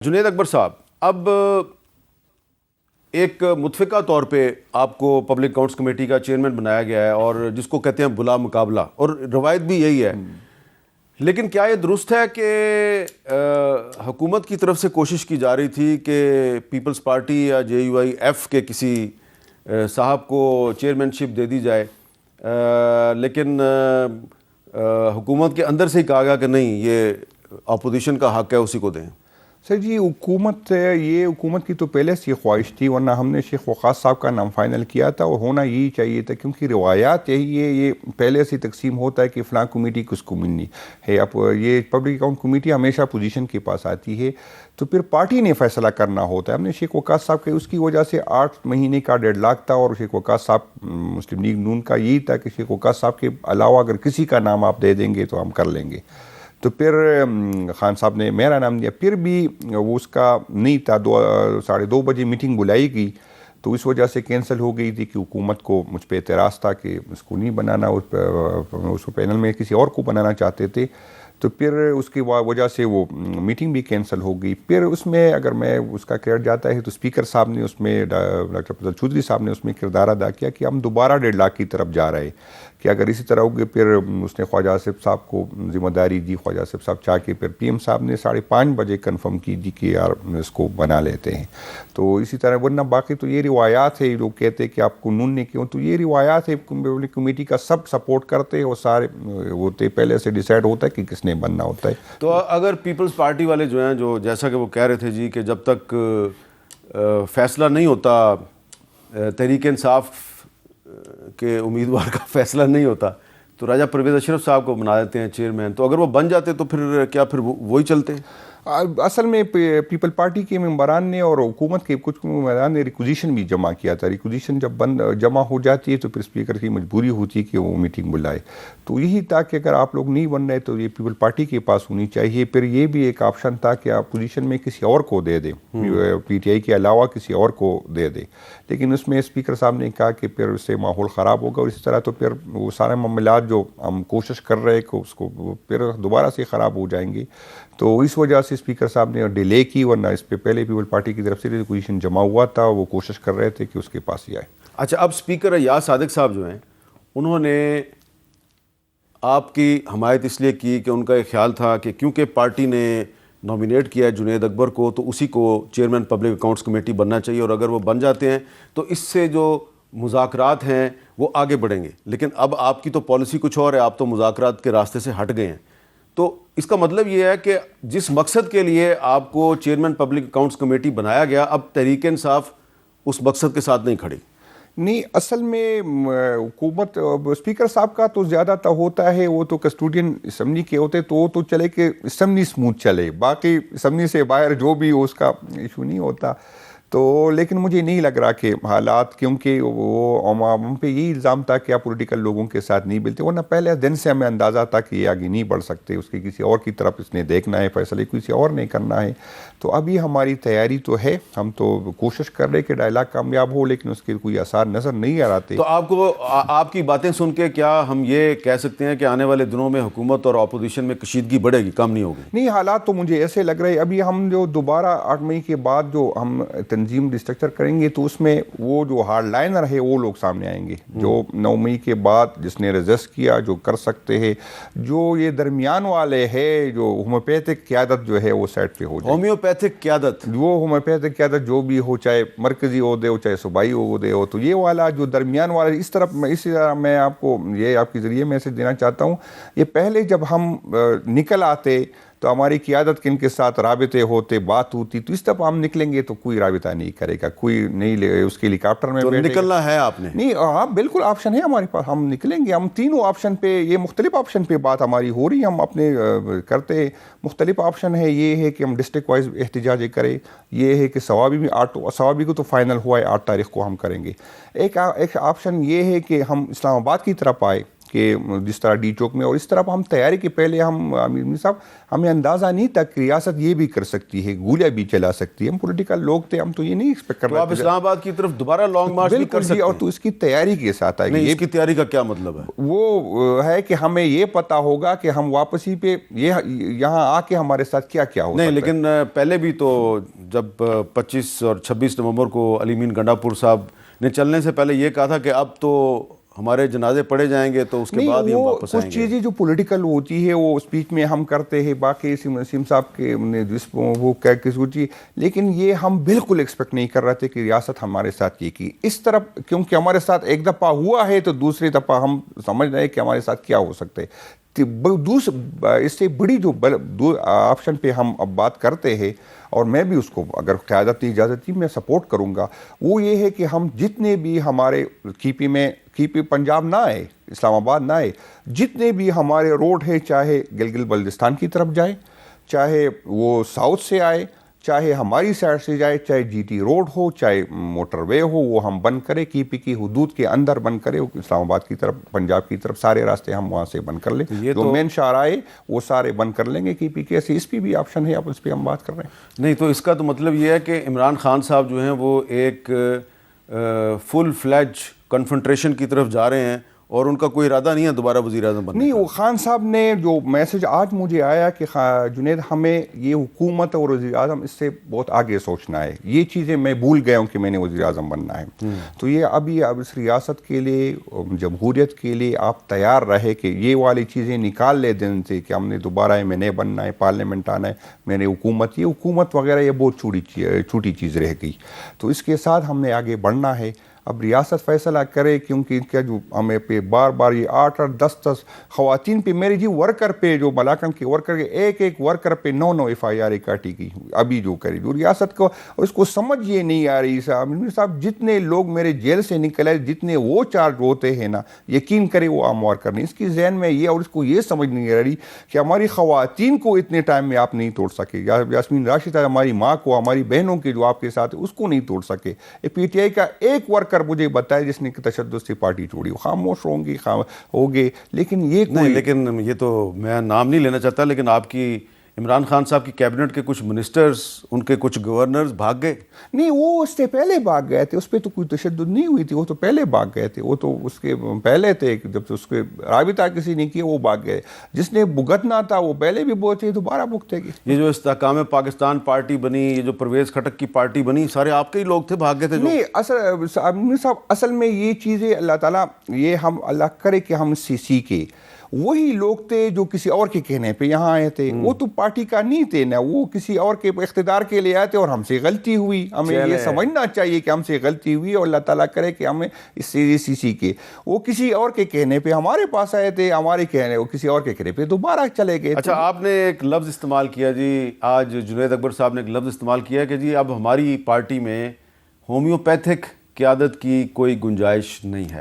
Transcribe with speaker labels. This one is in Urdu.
Speaker 1: جنید اکبر صاحب، اب ایک متفقہ طور پہ آپ کو پبلک اکاؤنٹس کمیٹی کا چیئرمین بنایا گیا ہے، اور جس کو کہتے ہیں بلا مقابلہ، اور روایت بھی یہی ہے. لیکن کیا یہ درست ہے کہ حکومت کی طرف سے کوشش کی جا رہی تھی کہ پیپلز پارٹی یا جے یو آئی ایف کے کسی صاحب کو چیئرمین شپ دے دی جائے، لیکن حکومت کے اندر سے ہی کہا گیا کہ نہیں، یہ اپوزیشن کا حق ہے، اسی کو دیں؟
Speaker 2: سر جی، حکومت کی تو پہلے سے خواہش تھی، ورنہ ہم نے شیخ وقاص صاحب کا نام فائنل کیا تھا، اور ہونا یہی چاہیے تھا، کیونکہ روایات یہی ہے، یہ پہلے سے تقسیم ہوتا ہے کہ فلاں کمیٹی کس کمیٹی ہے. اب یہ پبلک اکاؤنٹ کمیٹی ہمیشہ پوزیشن کے پاس آتی ہے، تو پھر پارٹی نے فیصلہ کرنا ہوتا ہے. ہم نے شیخ وقاص صاحب کے اس کی وجہ سے 8 مہینے کا ڈیڈ لاک تھا، اور شیخ وقاص صاحب مسلم لیگ نون کا یہی تھا کہ شیخ وقاص صاحب کے علاوہ اگر کسی کا نام آپ دے دیں گے تو ہم کر لیں گے. تو پھر خان صاحب نے میرا نام دیا، پھر بھی وہ اس کا نہیں تھا. 2:30 بجے میٹنگ بلائی گئی، تو اس وجہ سے کینسل ہو گئی تھی کہ حکومت کو مجھ پہ اعتراض تھا کہ اس کو نہیں بنانا، اس پینل میں کسی اور کو بنانا چاہتے تھے. تو پھر اس کی وجہ سے وہ میٹنگ بھی کینسل ہو گئی. پھر اس میں اگر میں اس کا کریڈٹ جاتا ہے تو اسپیکر صاحب نے اس میں، ڈاکٹر فضل چودھری صاحب نے اس میں کردار ادا کیا کہ ہم دوبارہ 1.5 لاکھ کی طرف جا رہے ہیں، کہ اگر اسی طرح ہوگے. پھر اس نے خواجہ آصف صاحب کو ذمہ داری دی، خواجہ آصف صاحب چاہ کے پھر پی ایم صاحب نے 5:30 بجے کنفرم کی دی کہ یار اس کو بنا لیتے ہیں. تو اسی طرح، ورنہ باقی تو یہ روایات ہے، لوگ کہتے ہیں کہ آپ کو نون نے کیوں، تو یہ روایات ہے. کمیٹی کا سب سپورٹ کرتے ہیں، اور سارے ہوتے پہلے سے ڈیسائیڈ ہوتا ہے کہ کس نے بننا ہوتا ہے.
Speaker 1: تو اگر پیپلز پارٹی والے جو ہیں، جو جیسا کہ وہ کہہ رہے تھے جی کہ جب تک فیصلہ نہیں ہوتا، تحریک انصاف کے امیدوار کا فیصلہ نہیں ہوتا، تو راجہ پرویز اشرف صاحب کو بنا دیتے ہیں چیئرمین. تو اگر وہ بن جاتے تو پھر کیا پھر وہی چلتے؟
Speaker 2: اصل میں پیپل پارٹی کے ممبران نے اور حکومت کے کچھ ممبران نے ریکوزیشن بھی جمع کیا تھا. ریکوزیشن جب جمع ہو جاتی ہے تو پھر اسپیکر کی مجبوری ہوتی ہے کہ وہ میٹنگ بلائے. تو یہی تھا کہ اگر آپ لوگ نہیں بن رہے تو یہ پیپل پارٹی کے پاس ہونی چاہیے. پھر یہ بھی ایک آپشن تھا کہ آپ پوزیشن میں کسی اور کو دے دیں، پی ٹی آئی کے علاوہ کسی اور کو دے دیں. لیکن اس میں اسپیکر صاحب نے کہا کہ پھر اس سے ماحول خراب ہوگا، اور اسی طرح تو پھر وہ سارے معاملات جو ہم کوشش کر رہے کہ اس کو پھر دوبارہ سے خراب ہو جائیں گے. تو اس وجہ سے اسپیکر صاحب نے ڈیلے کی، ورنہ اس پہ پہلے پیپل پارٹی کی طرف سے ریکوزیشن جمع ہوا تھا، وہ کوشش کر رہے تھے کہ اس کے پاس ہی آئے.
Speaker 1: اچھا، اب اسپیکر ایاز صادق صاحب جو ہیں، انہوں نے آپ کی حمایت اس لیے کی کہ ان کا ایک خیال تھا کہ کیونکہ پارٹی نے نامینیٹ کیا ہے جنید اکبر کو، تو اسی کو چیئرمین پبلک اکاؤنٹس کمیٹی بننا چاہیے، اور اگر وہ بن جاتے ہیں تو اس سے جو مذاکرات ہیں وہ آگے بڑھیں گے. لیکن اب آپ کی تو پالیسی کچھ اور ہے، آپ تو مذاکرات کے راستے سے ہٹ گئے ہیں. تو اس کا مطلب یہ ہے کہ جس مقصد کے لیے آپ کو چیئرمین پبلک اکاؤنٹس کمیٹی بنایا گیا، اب تحریک انصاف اس مقصد کے ساتھ نہیں کھڑی.
Speaker 2: نہیں، اصل میں حکومت، اسپیکر صاحب کا تو زیادہ تر ہوتا ہے، وہ تو کسٹوڈین اسمبلی کے ہوتے، تو وہ تو چلے کہ اسمبلی سموتھ چلے، باقی اسمبلی سے باہر جو بھی ہو اس کا ایشو نہیں ہوتا. تو لیکن مجھے نہیں لگ رہا کہ حالات، کیونکہ وہ ہم پہ یہی الزام تھا کہ آپ پولیٹیکل لوگوں کے ساتھ نہیں ملتے، ورنہ پہلے دن سے ہمیں اندازہ تھا کہ یہ آگے نہیں بڑھ سکتے، اس کے کسی اور کی طرف اس نے دیکھنا ہے، فیصلے کسی اور نے کرنا ہے. تو ابھی ہماری تیاری تو ہے، ہم تو کوشش کر رہے کہ ڈائلاگ کامیاب ہو، لیکن اس کے کوئی آثار نظر نہیں آتے.
Speaker 1: تو آپ کی باتیں سن کے کیا ہم یہ کہہ سکتے ہیں کہ آنے والے دنوں میں حکومت اور اپوزیشن میں کشیدگی بڑھے گی، کم نہیں ہوگی؟
Speaker 2: نہیں، حالات تو مجھے ایسے لگ رہے. ابھی ہم جو دوبارہ 8 مئی کے بعد جو ہم تنظیم ریسٹرکچر کریں گے، تو اس میں وہ جو ہارڈ لائنر ہے وہ لوگ سامنے آئیں گے، جو 9 مئی کے بعد جس نے ریزسٹ کیا، جو کر سکتے ہیں. جو یہ درمیان والے ہیں، جو ہومیوپیتھک قیادت جو ہے وہ سائڈ پہ ہو جائے.
Speaker 1: ہومیوپیتھک قیادت،
Speaker 2: وہ ہومیوپیتھک قیادت جو بھی ہو، چاہے مرکزی عہدے ہو چاہے صوبائی عہدے ہو، تو یہ والا جو درمیان والا، اس طرح میں آپ کو یہ آپ کے ذریعے میسج دینا چاہتا ہوں. یہ پہلے جب ہم نکل آتے تو ہماری قیادت کن کے ساتھ رابطے ہوتے، بات ہوتی، تو اس طرح ہم نکلیں گے تو کوئی رابطہ نہیں کرے گا، کوئی نہیں اس کے ہیلی کاپٹر میں
Speaker 1: تو نکلنا ہے آپ نے؟
Speaker 2: نہیں، ہاں بالکل آپشن ہے ہمارے پاس، ہم نکلیں گے. ہم تینوں آپشن پہ، یہ مختلف آپشن پہ بات ہماری ہو رہی ہے، ہم اپنے کرتے مختلف آپشن ہے. یہ ہے کہ ہم ڈسٹرکٹ وائز احتجاج کریں، یہ ہے کہ ثوابی کو تو فائنل ہوا ہے 8 تاریخ کو ہم کریں گے. ایک آپشن یہ ہے کہ ہم اسلام آباد کی طرف آئے، کہ جس طرح ڈی چوک میں، اور اس طرح ہم تیاری کے پہلے ہم امیر صاحب ہمیں اندازہ نہیں تھا کہ ریاست یہ بھی کر سکتی ہے، گولیاں بھی چلا سکتی ہے. ہم پولیٹیکل لوگ تھے، ہم تو یہ نہیں ایکسپیکٹ کر
Speaker 1: تو
Speaker 2: رہے
Speaker 1: آپ
Speaker 2: تھے.
Speaker 1: اسلام آباد کی طرف دوبارہ لانگ مارچ بھی کر سکتے
Speaker 2: اور
Speaker 1: ہیں.
Speaker 2: تو اس کی تیاری کے ساتھ آئے
Speaker 1: نہیں، اس کی تیاری کا کیا مطلب ہے؟
Speaker 2: وہ ہے کہ ہمیں یہ پتا ہوگا کہ ہم واپسی پہ یہاں آ کے ہمارے ساتھ کیا کیا ہو سکتا ہے.
Speaker 1: نہیں، لیکن پہلے بھی تو جب 25 اور 26 نومبر کو علی مین گنڈا پور صاحب نے چلنے سے پہلے یہ کہا تھا کہ اب تو ہمارے جنازے پڑھے جائیں گے تو اس کے بعد ہی ہم واپس آئیں گے.
Speaker 2: کچھ چیزیں جو پولیٹیکل ہوتی ہے وہ اسپیچ میں ہم کرتے ہیں، باقی نسیم صاحب کے وہ کہہ کے سوچی، لیکن یہ ہم بالکل ایکسپیکٹ نہیں کر رہے تھے کہ ریاست ہمارے ساتھ یہ کی اس طرح، کیونکہ ہمارے ساتھ ایک دفعہ ہوا ہے تو دوسری دفعہ ہم سمجھ رہے ہیں کہ ہمارے ساتھ کیا ہو سکتا ہے. اس سے بڑی جو آپشن پہ ہم اب بات کرتے ہیں، اور میں بھی اس کو اگر قیادت کی اجازت دی میں سپورٹ کروں گا، وہ یہ ہے کہ ہم جتنے بھی ہمارے کی پی پنجاب نہ آئے، اسلام آباد نہ آئے، جتنے بھی ہمارے روڈ ہے، چاہے گلگت بلتستان کی طرف جائے، چاہے وہ ساؤتھ سے آئے، چاہے ہماری سائڈ سے جائے، چاہے جی ٹی روڈ ہو، چاہے موٹر وے ہو، وہ ہم بند کریں، کی پی کی حدود کے اندر بند کریں، اسلام آباد کی طرف، پنجاب کی طرف سارے راستے ہم وہاں سے بند کر لیں. جو مین شاہراہیں وہ سارے بند کر لیں گے کی پی کے. ایسے اس پہ بھی آپشن ہے، اب اس پہ ہم بات کر رہے ہیں.
Speaker 1: نہیں، تو اس کا تو مطلب یہ ہے کہ عمران خان صاحب جو ہیں وہ ایک فل فلیج کنفرنٹریشن کی طرف جا رہے ہیں، اور ان کا کوئی ارادہ نہیں ہے دوبارہ وزیر اعظم بننے کا.
Speaker 2: نہیں، وہ خان صاحب نے جو میسج آج مجھے آیا کہ جنید ہمیں یہ حکومت اور وزیر اعظم اس سے بہت آگے سوچنا ہے، یہ چیزیں میں بھول گیا ہوں کہ میں نے وزیر اعظم بننا ہے. تو یہ اب اس ریاست کے لیے، جمہوریت کے لیے آپ تیار رہے کہ یہ والی چیزیں نکال لے دن سے کہ ہم نے دوبارہ MNA بننا ہے، پارلیمنٹ آنا ہے، میں نے یہ حکومت وغیرہ یہ بہت چھوٹی چیز رہ گئی. تو اس کے ساتھ ہم نے آگے بڑھنا ہے. اب ریاست فیصلہ کرے، کیونکہ ان کا جو ہمیں پہ بار بار یہ 8 اور 10 خواتین پہ، میری ورکر پہ، جو ملاکنڈ کے ورکر کے ایک ورکر پہ 9 FIR کاٹی گئی ابھی جو کری. جو ریاست کو اس کو سمجھ یہ نہیں آ رہی صاحب جتنے لوگ میرے جیل سے نکلے، جتنے وہ چارج ہوتے ہیں نا، یقین کرے وہ عام ورکر نہیں. اس کی ذہن میں یہ، اور اس کو یہ سمجھ نہیں آ رہی کہ ہماری خواتین کو اتنے ٹائم میں آپ نہیں توڑ سکے. یاسمین راشد ہماری ماں کو، ہماری بہنوں کے جو آپ کے ساتھ اس کو نہیں توڑ سکے. PTI کا ایک ورکر مجھے بتایا جس نے تشدد سے پارٹی چھوڑی. خاموش ہوگے، لیکن یہ
Speaker 1: نہیں، لیکن یہ تو میں نام نہیں لینا چاہتا، لیکن آپ کی عمران خان صاحب کی کیبنٹ کے کچھ منسٹرز، ان کے کچھ گورنرز بھاگ گئے.
Speaker 2: نہیں، وہ اس سے پہلے بھاگ گئے تھے، اس پہ تو کوئی تشدد نہیں ہوئی تھی، وہ تو پہلے بھاگ گئے تھے. وہ تو اس کے پہلے تھے، جب اس کے رابطہ کسی نے کیا وہ بھاگ گئے. جس نے بھگتنا تھا وہ پہلے بھی بہت دوبارہ بھگتے گئے.
Speaker 1: یہ جو استحکام پاکستان پارٹی بنی، یہ جو پرویز خٹک کی پارٹی بنی، سارے آپ کے ہی لوگ تھے، بھاگ گئے تھے.
Speaker 2: نہیں، اصل میں یہ چیزیں اللہ تعالیٰ، یہ ہم اللہ کرے کہ ہم اس سے سیکھے. وہی لوگ تھے جو کسی اور کے کہنے پہ یہاں آئے تھے. وہ تو پارٹی کا نہیں تھے نا، وہ کسی اور کے اقتدار کے لیے آئے تھے، اور ہم سے غلطی ہوئی. ہمیں یہ سمجھنا چاہیے کہ ہم سے غلطی ہوئی، اور اللہ تعالیٰ کرے کہ ہمیں اس سے سیکھے. وہ کسی اور کے کہنے پہ ہمارے پاس آئے تھے، ہمارے کہنے، وہ کسی اور کے کہنے پہ دوبارہ چلے گئے.
Speaker 1: اچھا، آپ نے ایک لفظ استعمال کیا جی، آج جنید اکبر صاحب نے ایک لفظ استعمال کیا کہ جی اب ہماری پارٹی میں ہومیوپیتھک قیادت کی کوئی گنجائش نہیں ہے.